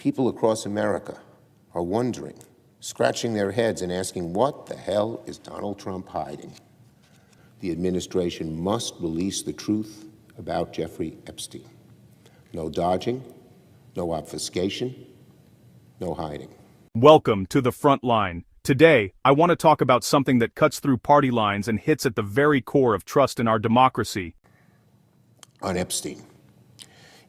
People across America are wondering, scratching their heads and asking, what the hell is Donald Trump hiding? The administration must release the truth about Jeffrey Epstein. No dodging, no obfuscation, no hiding. Welcome to the front line. Today, I want to talk about something that cuts through party lines and hits at the very core of trust in our democracy. On Epstein.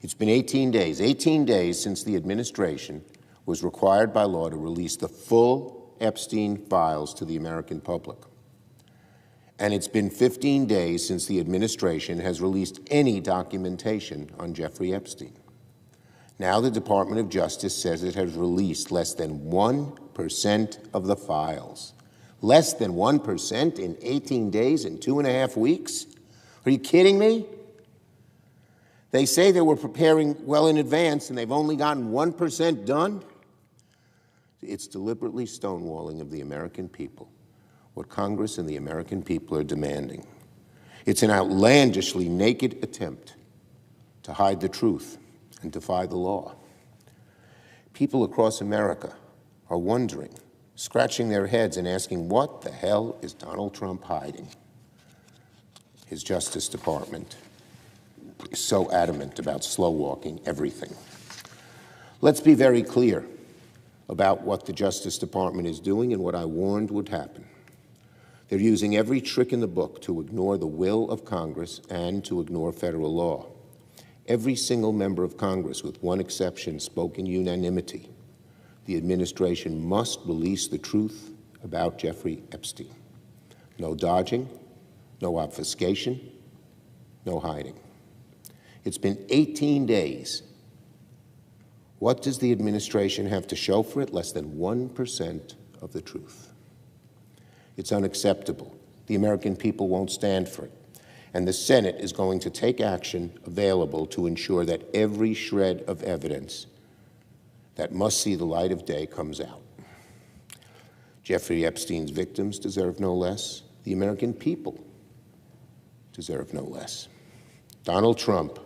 It's been 18 days since the administration was required by law to release the full Epstein files to the American public. And it's been 15 days since the administration has released any documentation on Jeffrey Epstein. Now the Department of Justice says it has released less than 1% of the files. Less than 1% in 18 days and 2.5 weeks? Are you kidding me? They say they were preparing well in advance and they've only gotten 1% done? It's deliberately stonewalling of the American people, what Congress and the American people are demanding. It's an outlandishly naked attempt to hide the truth and defy the law. People across America are wondering, scratching their heads and asking, what the hell is Donald Trump hiding? His Justice Department is so adamant about slow-walking everything. Let's be very clear about what the Justice Department is doing and what I warned would happen. They're using every trick in the book to ignore the will of Congress and to ignore federal law. Every single member of Congress, with one exception, spoke in unanimity. The administration must release the truth about Jeffrey Epstein. No dodging, no obfuscation, no hiding. It's been 18 days. What does the administration have to show for it? Less than 1% of the truth. It's unacceptable. The American people won't stand for it. And the Senate is going to take action available to ensure that every shred of evidence that must see the light of day comes out. Jeffrey Epstein's victims deserve no less. The American people deserve no less. Donald Trump,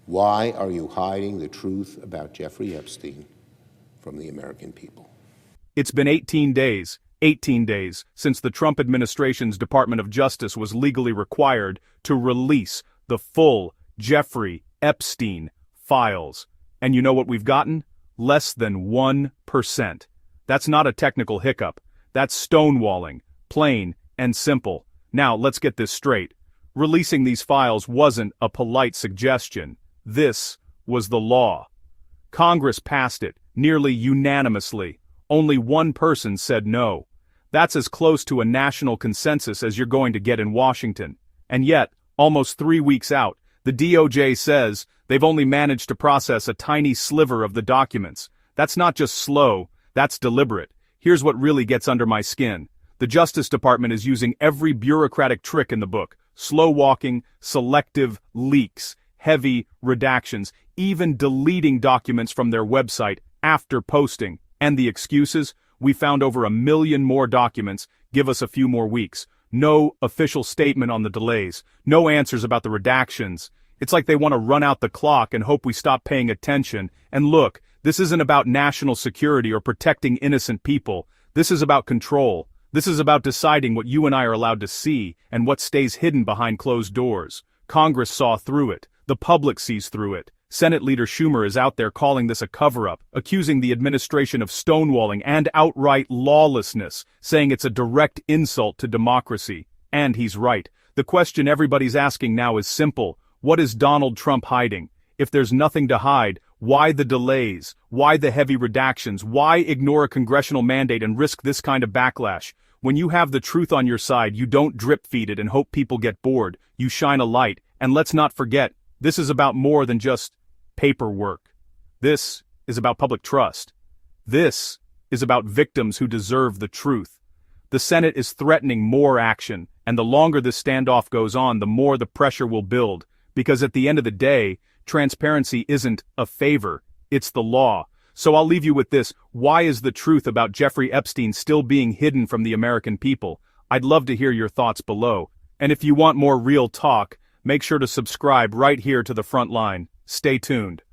why are you hiding the truth about Jeffrey Epstein from the American people? It's been 18 days since the Trump administration's Department of Justice was legally required to release the full Jeffrey Epstein files. And you know what we've gotten? Less than 1%. That's not a technical hiccup. That's stonewalling, plain and simple. Now, let's get this straight. Releasing these files wasn't a polite suggestion. This was the law. Congress passed it, nearly unanimously. Only one person said no. That's as close to a national consensus as you're going to get in Washington. And yet, almost 3 weeks out, the DOJ says they've only managed to process a tiny sliver of the documents. That's not just slow, that's deliberate. Here's what really gets under my skin. The Justice Department is using every bureaucratic trick in the book. Slow walking, selective leaks, heavy redactions, even deleting documents from their website after posting. And the excuses? We found over 1 million more documents, give us a few more weeks. No official statement on the delays, no answers about the redactions. It's like they want to run out the clock and hope we stop paying attention. And look, this isn't about national security or protecting innocent people. This is about control. This is about deciding what you and I are allowed to see and what stays hidden behind closed doors. Congress saw through it. The public sees through it. Senate Leader Schumer is out there calling this a cover-up, accusing the administration of stonewalling and outright lawlessness, saying it's a direct insult to democracy. And he's right. The question everybody's asking now is simple. What is Donald Trump hiding? If there's nothing to hide, why the delays? Why the heavy redactions? Why ignore a congressional mandate and risk this kind of backlash? When you have the truth on your side, you don't drip-feed it and hope people get bored. You shine a light. And let's not forget, this is about more than just paperwork. This is about public trust. This is about victims who deserve the truth. The Senate is threatening more action, and the longer this standoff goes on, the more the pressure will build. Because at the end of the day, transparency isn't a favor, it's the law. So I'll leave you with this. Why is the truth about Jeffrey Epstein still being hidden from the American people? I'd love to hear your thoughts below. And if you want more real talk, make sure to subscribe right here to the front line. Stay tuned.